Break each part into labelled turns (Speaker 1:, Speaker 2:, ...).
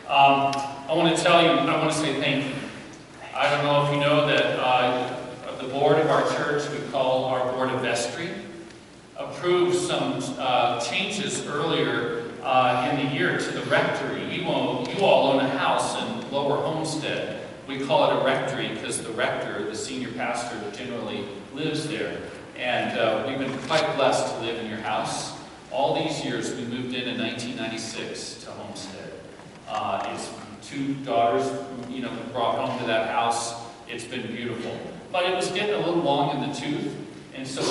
Speaker 1: I want to tell you, I want to say thank you. I don't know if you know that the board of our church, we call our board of vestry, approved some changes earlier in the year to the rectory. You all own a house in Lower Homestead. We call it a rectory because the rector, the senior pastor, generally lives there. And we've been quite blessed to live in your house. All these years, we moved in 1996 to Homestead. It's 2 daughters, brought home to that house. It's been beautiful. But it was getting a little long in the tooth. And so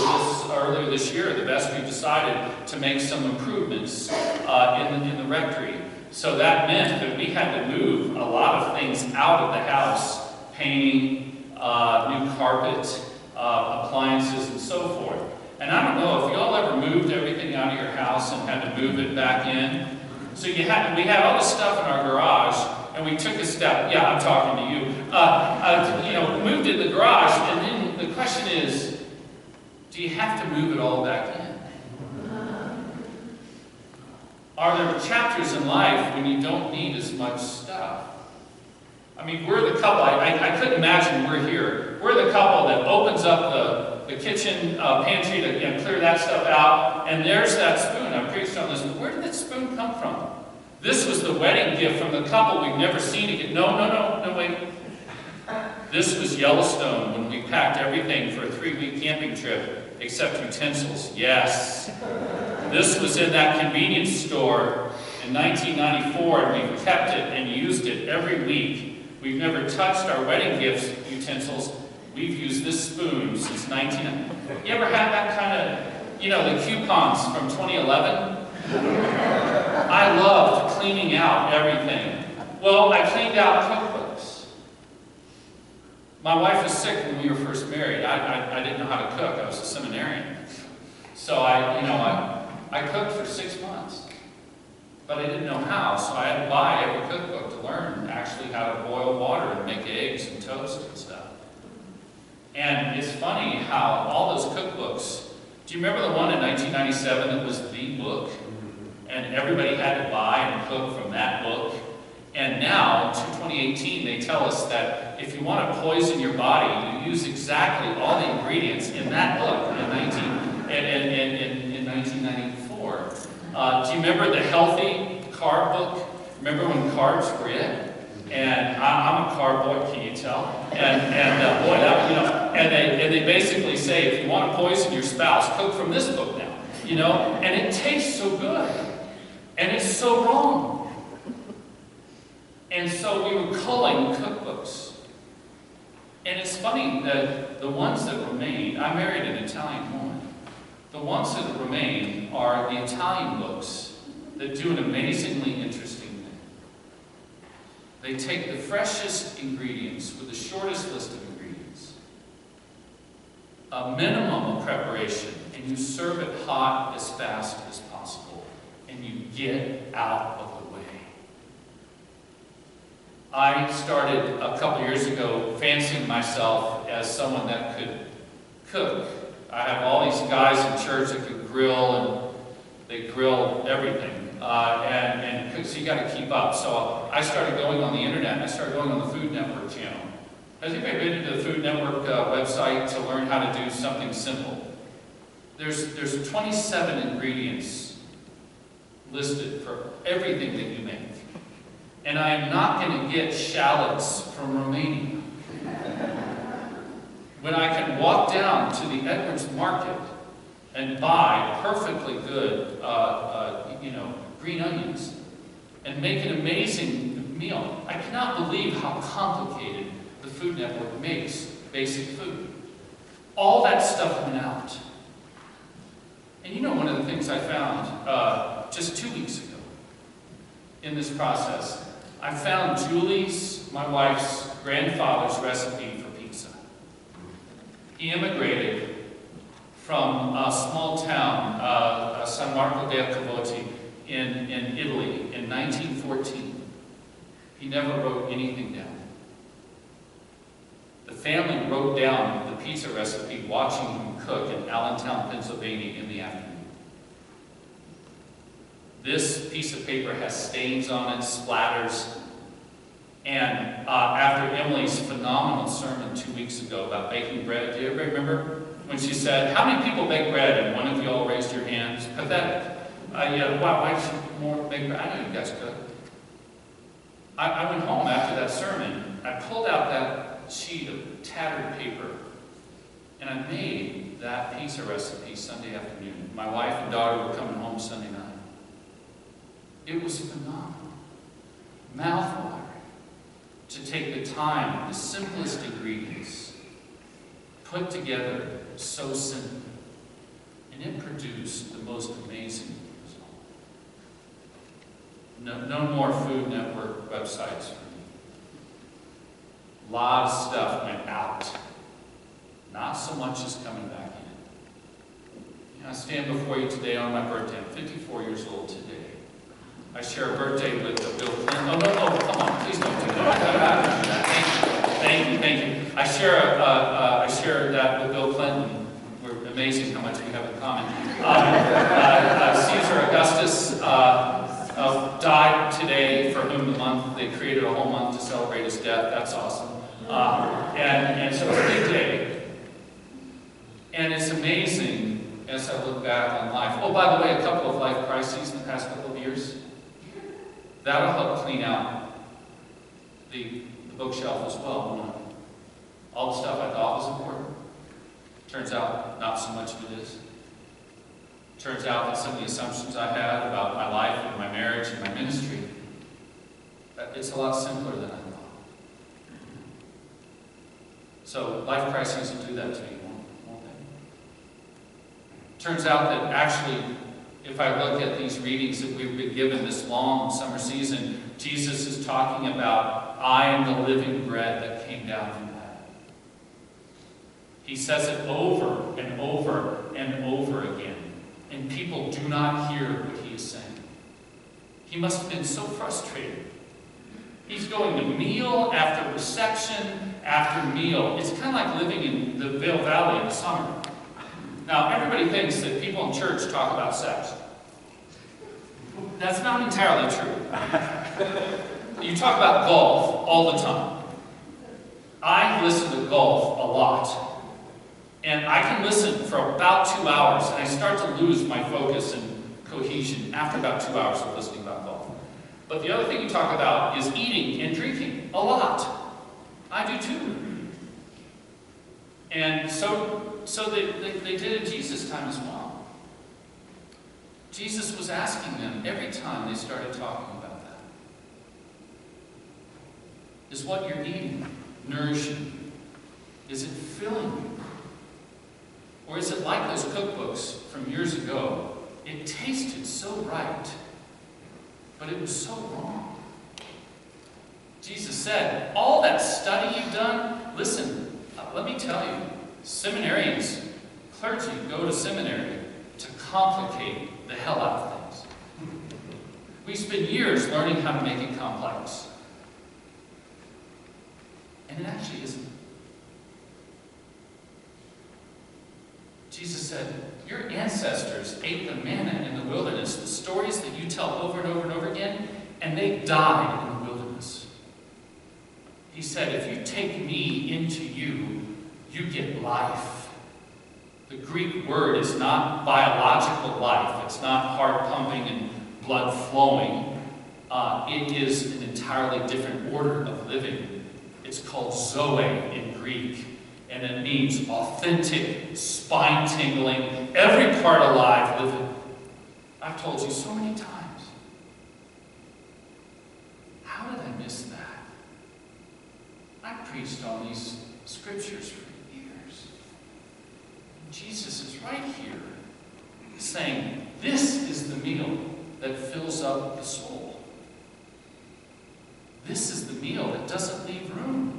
Speaker 1: earlier this year, the vestry decided to make some improvements in the rectory. So that meant that we had to move a lot of things out of the house, painting, new carpet, appliances, and so forth. And I don't know if y'all ever moved everything out of your house and had to move it back in. So we had all this stuff in our garage, and we took a step. Yeah, I'm talking to you. Moved it in the garage, and then the question is, do you have to move it all back in? Are there chapters in life when you don't need as much stuff? I mean, we're the couple, I couldn't imagine we're here. We're the couple that opens up the kitchen pantry to clear that stuff out, and there's that spoon. I preached on this, but where did that spoon come from? This was the wedding gift from the couple we've never seen again. No, wait. This was Yellowstone when we packed everything for a 3-week camping trip, except utensils. Yes. This was in that convenience store in 1994, and we've kept it and used it every week. We've never touched our wedding gifts utensils. We've used this spoon since 1990. You ever had that kind of, the coupons from 2011? I loved cleaning out everything. Well, I cleaned out cookbooks. My wife was sick when we were first married. I didn't know how to cook. I was a seminarian. So I cooked for 6 months. But I didn't know how, so I had to buy every cookbook to learn actually how to boil water and make eggs and toast and stuff. And it's funny how all those cookbooks, do you remember the one in 1997 that was the book? And everybody had to buy and cook from that book. And now, in 2018, they tell us that if you want to poison your body, you use exactly all the ingredients in that book in 1994. Do you remember the healthy carb book? Remember when carbs were it? And I'm a carb boy, can you tell? And boy, that, and they basically say if you want to poison your spouse, cook from this book now. And it tastes so good, and it's so wrong. And so we were culling cookbooks. And it's funny that the ones that remain, I married an Italian woman. The ones that remain are the Italian books that do an amazingly interesting thing. They take the freshest ingredients with the shortest list of ingredients, a minimum of preparation, and you serve it hot as fast as possible, and you get out of the way. I started a couple years ago fancying myself as someone that could cook. I have all these guys in church that can grill, and they grill everything. And so you got to keep up. So I started going on the internet, and I started going on the Food Network channel. Has anybody been to the Food Network website to learn how to do something simple? There's 27 ingredients listed for everything that you make. And I am not going to get shallots from Romania. When I can walk down to the Edwards Market and buy perfectly good, green onions and make an amazing meal. I cannot believe how complicated the Food Network makes basic food. All that stuff went out. And one of the things I found just 2 weeks ago in this process, I found Julie's, my wife's grandfather's recipe for pizza. He immigrated from a small town, San Marco del Cavote, in Italy in 1914. He never wrote anything down. The family wrote down the pizza recipe watching him cook in Allentown, Pennsylvania in the afternoon. This piece of paper has stains on it, splatters. And after Emily's phenomenal sermon 2 weeks ago about baking bread, do you ever remember? When she said, how many people bake bread? And one of you all raised your hands. Pathetic. Why should more bake bread? I know you guys could. I went home after that sermon. I pulled out that sheet of tattered paper, and I made that pizza recipe Sunday afternoon. My wife and daughter were coming home Sunday night. It was phenomenal. Mouth-watering. To take the time, the simplest ingredients, put together so simply, and it produced the most amazing result. No more Food Network websites for me. A lot of stuff went out. Not so much as coming back in. I stand before you today on my birthday. I'm 54 years old today. I share a birthday with Bill Clinton. Oh, no, come on, please don't do that. Thank you. I share that with Bill Clinton. We're amazing how much we have in common. Caesar Augustus died today, for whom they created a whole month to celebrate his death. That's awesome. And so it's a big day. And it's amazing as I look back on life. Oh, by the way, a couple of life crises in the past couple of years. That'll help clean out the bookshelf as well, won't it? All the stuff I thought was important. Turns out not so much of it is. Turns out that some of the assumptions I had about my life and my marriage and my ministry, it's a lot simpler than I thought. So life crises will do that to you, won't they? Turns out that actually, if I look at these readings that we've been given this long summer season, Jesus is talking about, I am the living bread that came down from heaven. He says it over and over and over again, and people do not hear what he is saying. He must have been so frustrated. He's going to meal after reception after meal. It's kind of like living in the Vail Valley in the summer. Now, everybody thinks that people in church talk about sex. That's not entirely true. You talk about golf all the time. I listen to golf a lot. And I can listen for about 2 hours, and I start to lose my focus and cohesion after about 2 hours of listening about golf. But the other thing you talk about is eating and drinking a lot. I do too. And so they did in Jesus' time as well. Jesus was asking them every time they started talking about that. Is what you're eating nourishing? Is it filling you? Or is it like those cookbooks from years ago? It tasted so right, but it was so wrong. Jesus said, all that study you've done, listen, let me tell you, seminarians, clergy go to seminary to complicate the hell out of things. We spend years learning how to make it complex. And it actually isn't. Jesus said, your ancestors ate the manna in the wilderness, the stories that you tell over and over and over again, and they died in the wilderness. He said, if you take me into you, you get life. The Greek word is not biological life. It's not heart pumping and blood flowing. It is an entirely different order of living. It's called zoe in Greek. And it means authentic, spine-tingling, every part alive living. I've told you so many times. How did I miss that? I preached on these scriptures for years. Jesus is right here saying, this is the meal that fills up the soul. This is the meal that doesn't leave room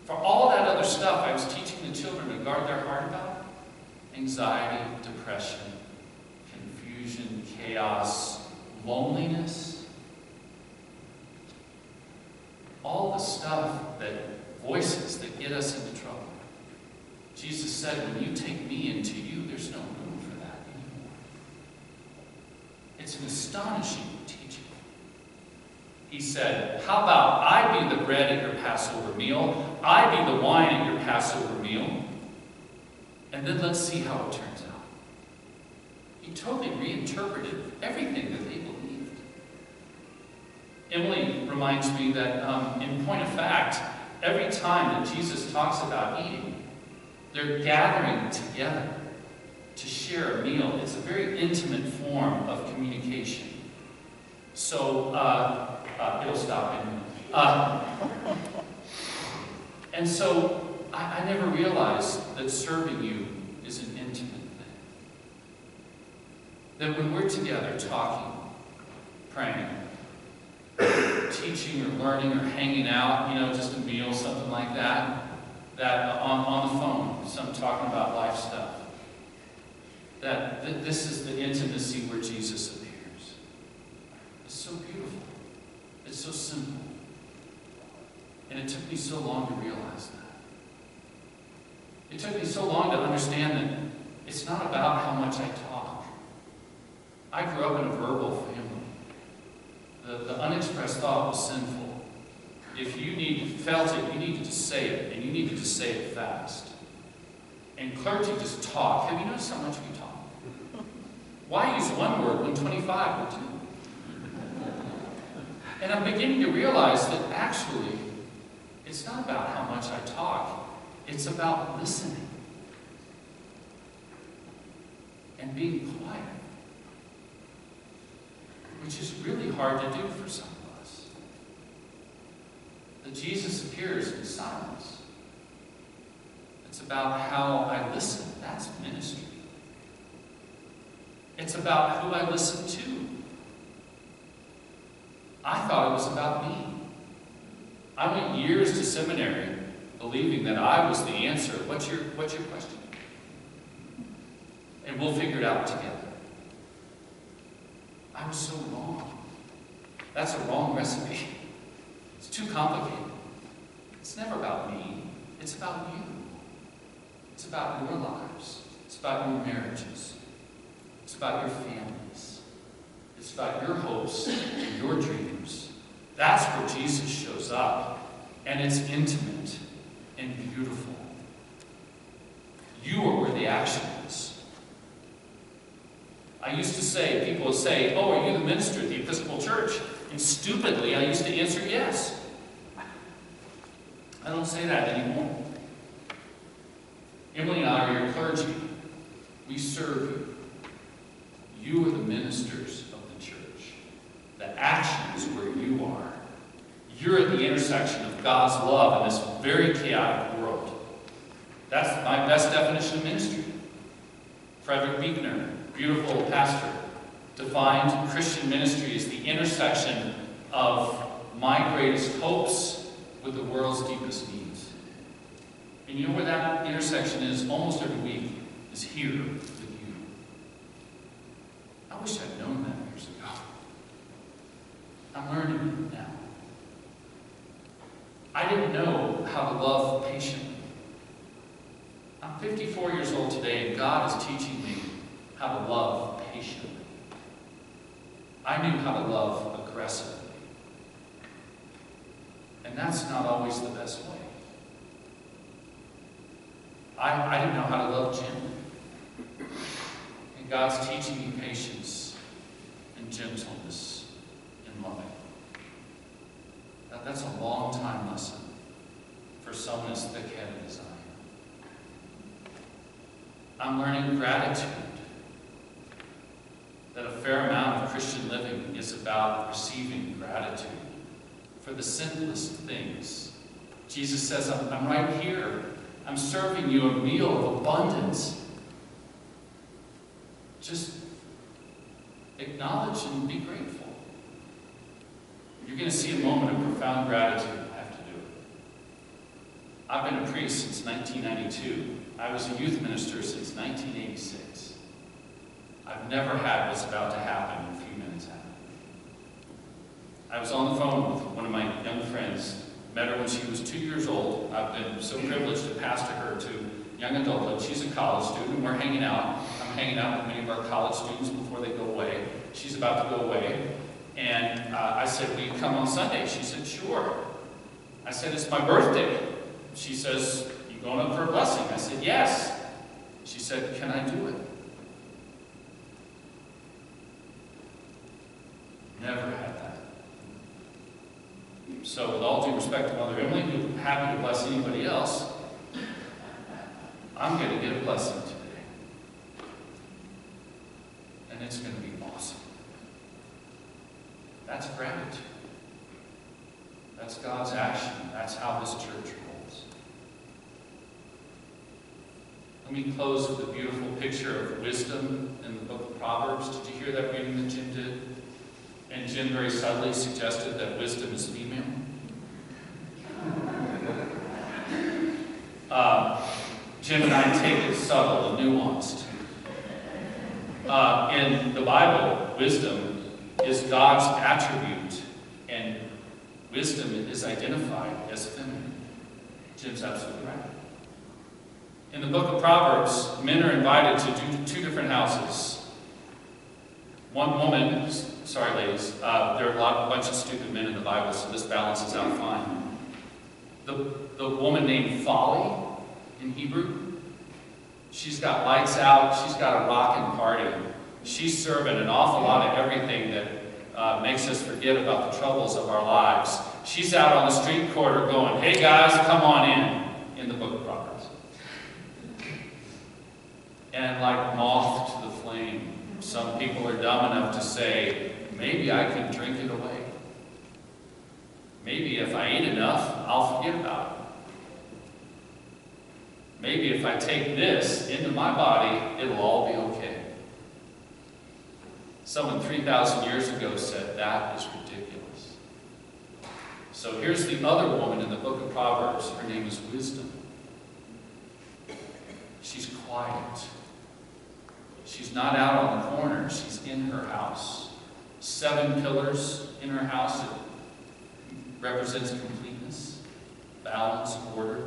Speaker 1: for all that other stuff I was teaching the children to guard their heart about. Anxiety, depression, confusion, chaos, loneliness. All the stuff voices that get us into trouble. Jesus said, when you take me into you, there's no room for that It's an astonishing teaching. He said, how about I be the bread at your Passover meal, I be the wine at your Passover meal, and then let's see how it turns out. He totally reinterpreted everything that they believed. Emily reminds me that, in point of fact, every time that Jesus talks about eating, they're gathering together to share a meal. It's a very intimate form of communication. So, it'll stop anyway. And so, I never realized that serving you is an intimate thing. That when we're together talking, praying, teaching or learning or hanging out, just a meal, something like that, on the phone, some talking about life stuff, that this is the intimacy where Jesus appears. It's so beautiful. It's so simple. And it took me so long to realize that. It took me so long to understand that it's not about how much I talk. I grew up in a verbal family. The unexpressed thought was sinful. If you felt it, you needed to say it, and you needed to say it fast. And clergy just talk. Have you noticed how much we talk? Why use one word when 25 will do? And I'm beginning to realize that actually, it's not about how much I talk. It's about listening and being quiet, which is really hard to do for some of us. That Jesus appears in silence. It's about how I listen. That's ministry. It's about who I listen to. I thought it was about me. I went years to seminary believing that I was the answer. What's your question? And we'll figure it out together. I was so wrong. That's a wrong recipe. It's too complicated. It's never about me. It's about you. It's about your lives. It's about your marriages. It's about your families. It's about your hopes and your dreams. That's where Jesus shows up. And it's intimate and beautiful. You are where the action is. I used to say, people would say, oh, are you the minister at the Episcopal Church? And stupidly, I used to answer yes. I don't say that anymore. Emily and I are your clergy. We serve you. You are the ministers of the church. The action is where you are. You're at the intersection of God's love in this very chaotic world. That's my best definition of ministry. Frederick Buechner, beautiful pastor, defined Christian ministry as the intersection of my greatest hopes with the world's deepest needs. And you know where that intersection is almost every week? Is here with you. I wish I'd known that years ago. I'm learning it now. I didn't know how to love patiently. I'm 54 years old today, and God is teaching me how to love patiently. I knew how to love aggressively. And that's not always the best way. I didn't know how to love gently. And God's teaching me patience and gentleness and loving. That's a long time lesson for someone as thick-headed as I am. I'm learning gratitude. That a fair amount of Christian living is about receiving gratitude for the simplest things. Jesus says, I'm right here. I'm serving you a meal of abundance. Just acknowledge and be grateful. You're going to see a moment of profound gratitude. I have to do it. I've been a priest since 1992. I was a youth minister since 1986. I've never had what's about to happen in a few minutes happen. I was on the phone with one of my young friends. Met her when she was 2 years old. I've been so privileged to pastor her to young adulthood. She's a college student, and we're hanging out. I'm hanging out with many of our college students before they go away. She's about to go away. And I said, will you come on Sunday? She said, sure. I said, it's my birthday. She says, you going up for a blessing? I said, yes. She said, can I do it? Never had that. So with all due respect to Mother Emily, who's happy to bless anybody else, I'm going to get a blessing today. And it's going to be awesome. That's gratitude. That's God's action. That's how this church rolls. Let me close with a beautiful picture of wisdom in the book of Proverbs. Did you hear that reading that Jim did? And Jim very subtly suggested that wisdom is female. Jim and I take it subtle and nuanced. In the Bible, wisdom is God's attribute, and wisdom is identified as feminine. Jim's absolutely right. In the book of Proverbs, men are invited to two different houses. One woman, sorry ladies, there are a bunch of stupid men in the Bible, so this balances out fine. The woman named Folly in Hebrew, she's got lights out, she's got a rockin' party. She's serving an awful lot of everything that makes us forget about the troubles of our lives. She's out on the street corner going, hey guys, come on in the book of Proverbs. And like moth to the flame, some people are dumb enough to say, maybe I can drink it away. Maybe if I eat enough, I'll forget about it. Maybe if I take this into my body, it'll all be okay. Someone 3,000 years ago said, that is ridiculous. So here's the other woman in the book of Proverbs. Her name is Wisdom. She's quiet. She's not out on the corner. She's in her house. 7 pillars in her house. It represents completeness, balance, order.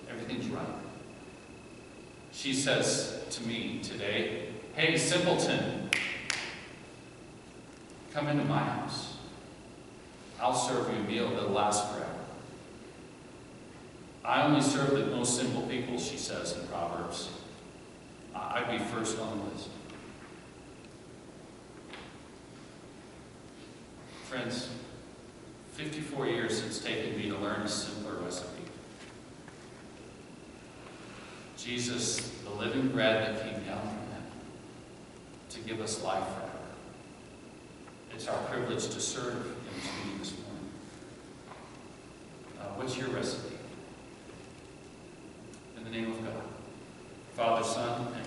Speaker 1: Everything's right. She says to me today, hey, simpleton, come into my house. I'll serve you a meal that'll last forever. I only serve the most simple people, she says in Proverbs. I'd be first on the list. Friends, 54 years it's taken me to learn a simpler recipe. Jesus, the living bread that came down from heaven to give us life forever. It's our privilege to serve Him to you this morning. What's your recipe? In the name of God, Father, Son, and